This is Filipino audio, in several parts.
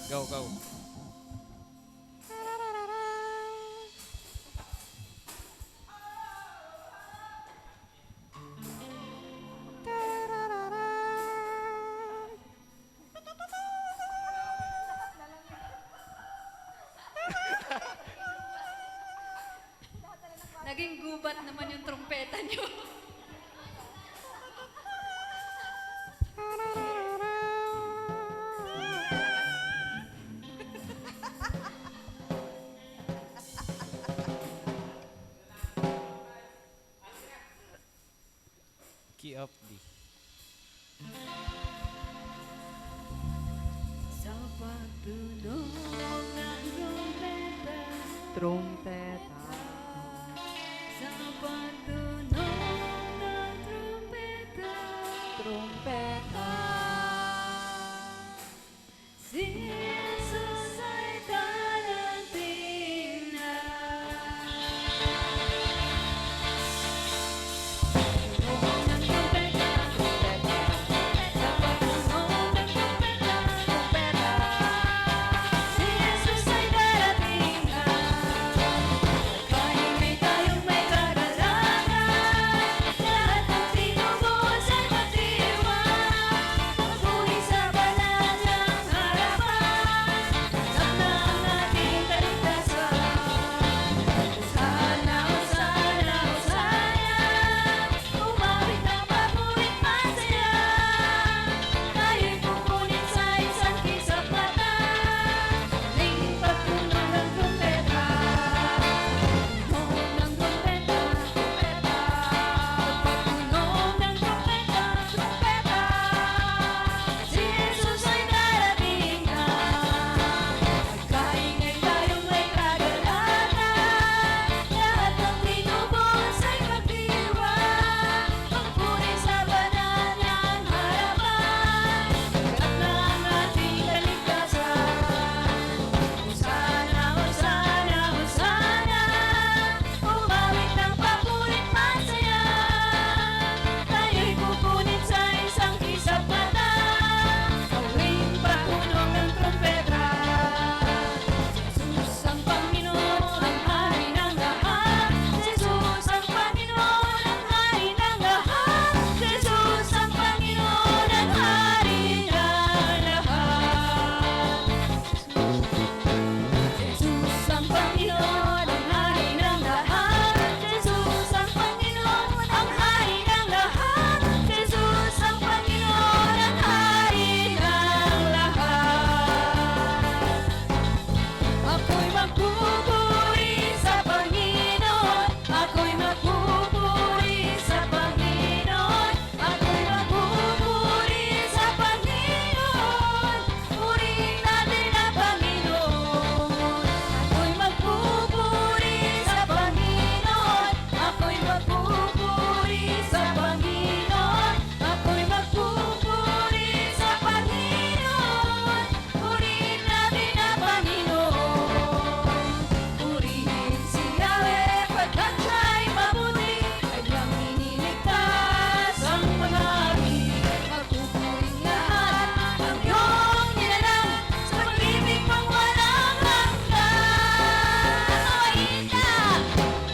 Go, go. Naging gubat naman yung trumpeta niyo. Key up D. Sa pagtunog ng trumpeta, trumpeta. Sa pagtunog ng trumpeta, trumpeta. Si Jesus ay darating na. Tunog ng trumpeta, trumpeta. Sa pagtunog ng trumpeta, trumpeta. Si Jesus ay darating na. Kaingay tayong may kagalangan. Lahat ng tinubos ay magdiwang. Mabuhay sa banal niyang harapan. Tanggap na ang ating kaligtasan. Hosana, hosana, hosana. Umawit ng papurit masaya. Tayo'y kukunin sa isang kisap mata. Muling pagtunog ng trumpeta. Tunog ng trumpeta, trumpeta. Pagtunog ng trumpeta, trumpeta. Si Jesus ay darating na. Kaingay tayong may kagalakan. Lahat ng tinubos ay magdiwang. Magpuri sa banal niyang harapan. Tanggap na ang ating kaligtasan. Hosana, hosana, hosana. Umawit ng papurit masaya. Tayo'y kukunin sa isang kisap mata. Gawing pagtunog ng trumpeta. Jesus ang Panginoon, ang hari ng lahat. Jesus ang Panginoon, ang hari ng lahat. Jesus ang Panginoon, ang hari ng lahat. Jesus ang Panginoon, ang hari ng lahat. Jesus ang Panginoon, ang hari ng lahat. Jesus ang Panginoon, ang hari ng lahat. Ako'y magpupuri sa Panginoon. Ako'y magpupuri sa Panginoon. Ako'y magpupuri sa Panginoon. Purihin natin ang Panginoon. Ako'y magpupuri sa Panginoon. Ako'y magpupuri sa Panginoon. Ako'y magpupuri sa Panginoon. Purihin natin ang Panginoon. Purihin si Yahweh pagkat siya'y mabuti. Kanyang iniligtas ang mga api. Magpupuring lahat ang iyong nilalang sa pag-ibig pang walang hanggan.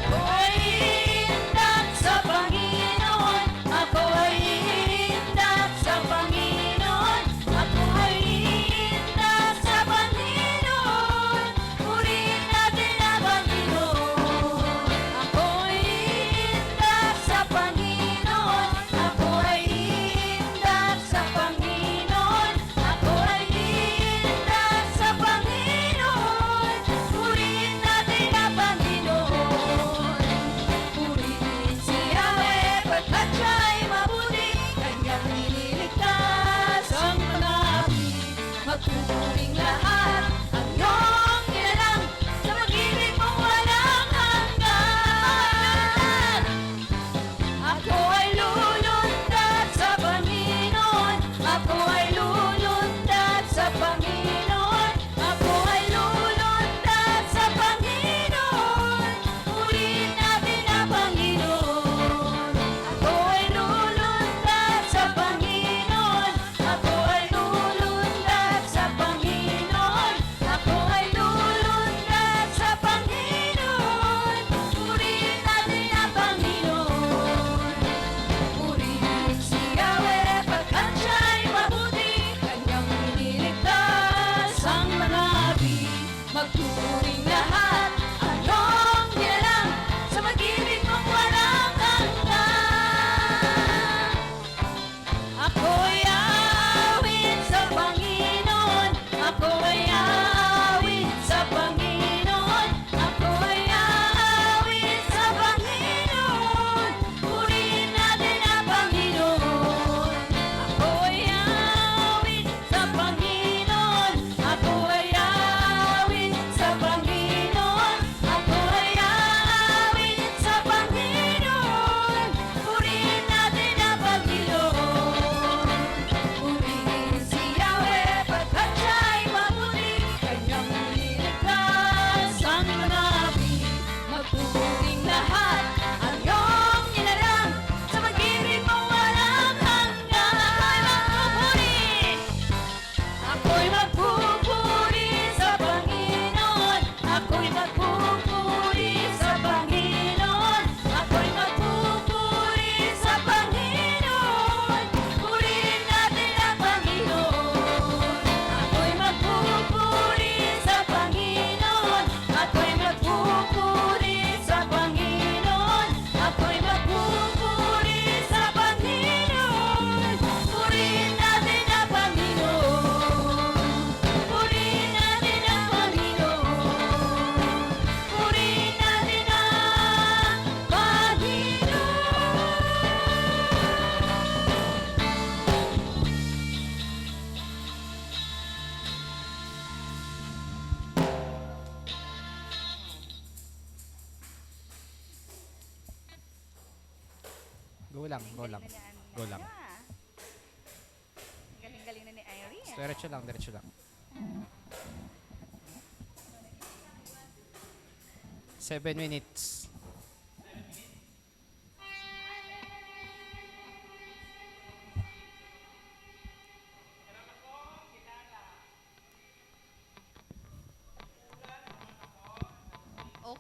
Ako ay iindak sa Panginoon. Ako ay iindak sa Panginoon. Ako ay iindak sa Panginoon. Purihin natin ang Panginoon. Ako ay iindak sa Panginoon. Ako ay iindak sa Panginoon. Ako ay iindak sa Panginoon. Purihin natin ang Panginoon. Purihin si Yahweh pagkat siya'y mabuti. Kanyang iniligtas ang mga api. Magpupuring lahat ang iyong nilalang sa pag-ibig mong walang hanggan. Ako ay lulundag sa Panginoon. Ako ay lulundag sa Panginoon. Ako ay lulundag sa Panginoon. Purihin natin ang Panginoon. Ako ay lulundag sa Panginoon. Ako ay lulundag sa Panginoon. lang, go lang. Go lang. Galing-galing na ni Irene. Diretso lang, diretso lang. 7 minutes.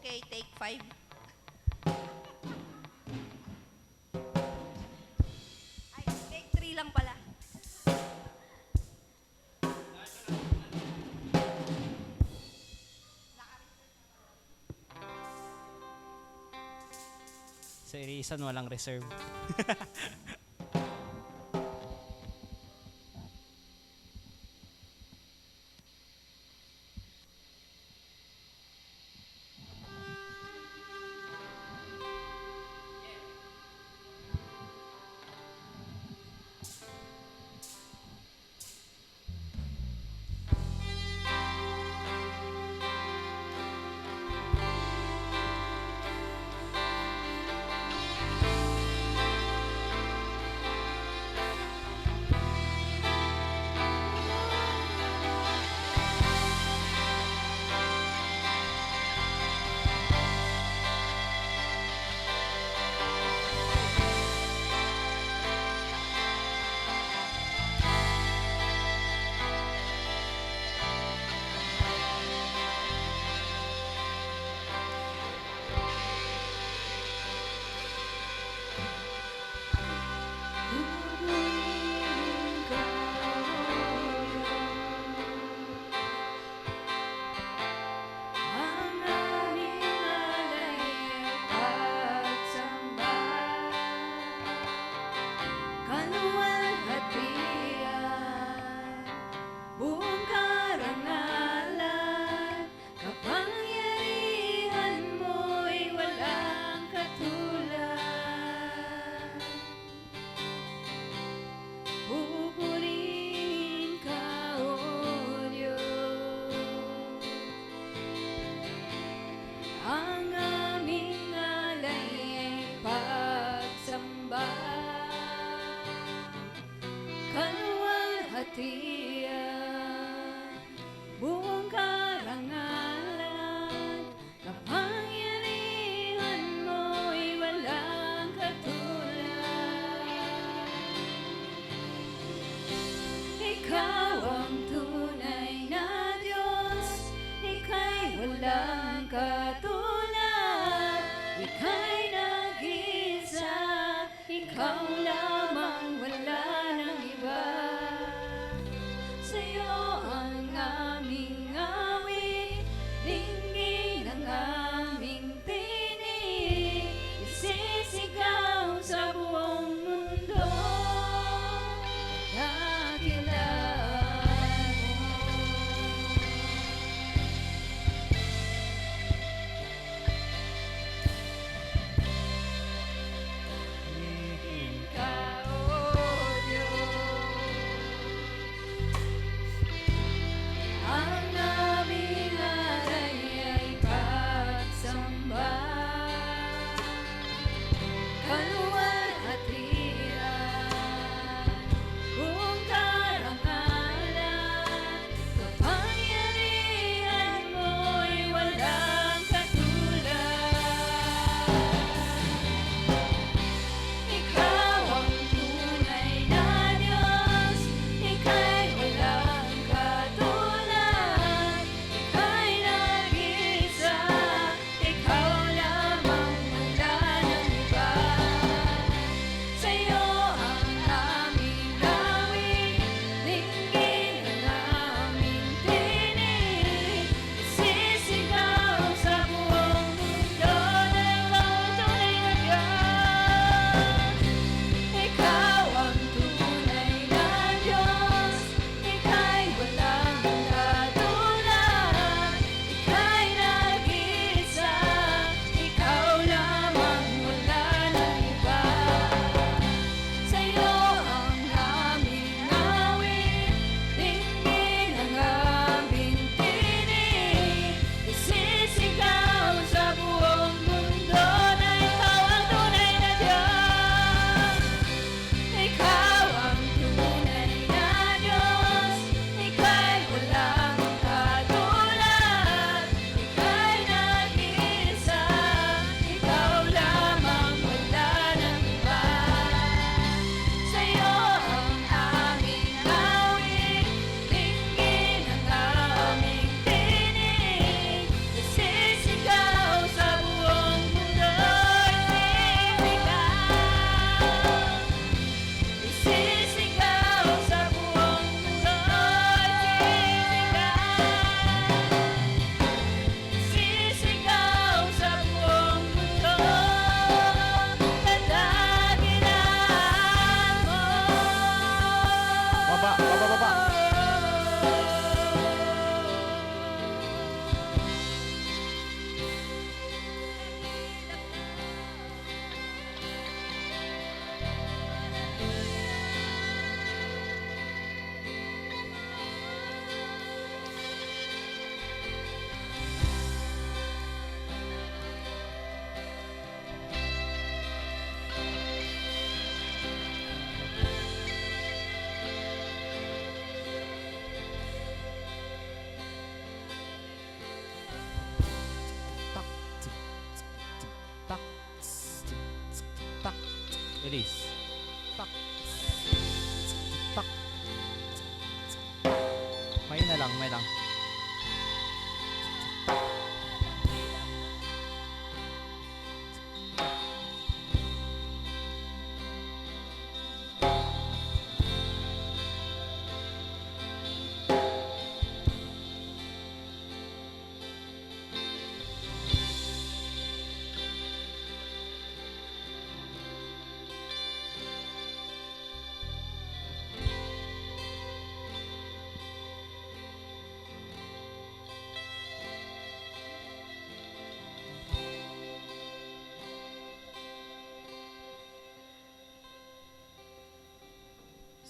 Okay, take 5. Ay, take 3 lang pala. Sa irisan, walang reserve. Bilis. Tak. Tak. May na lang, may lang.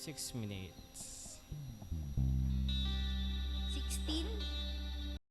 Six minutes.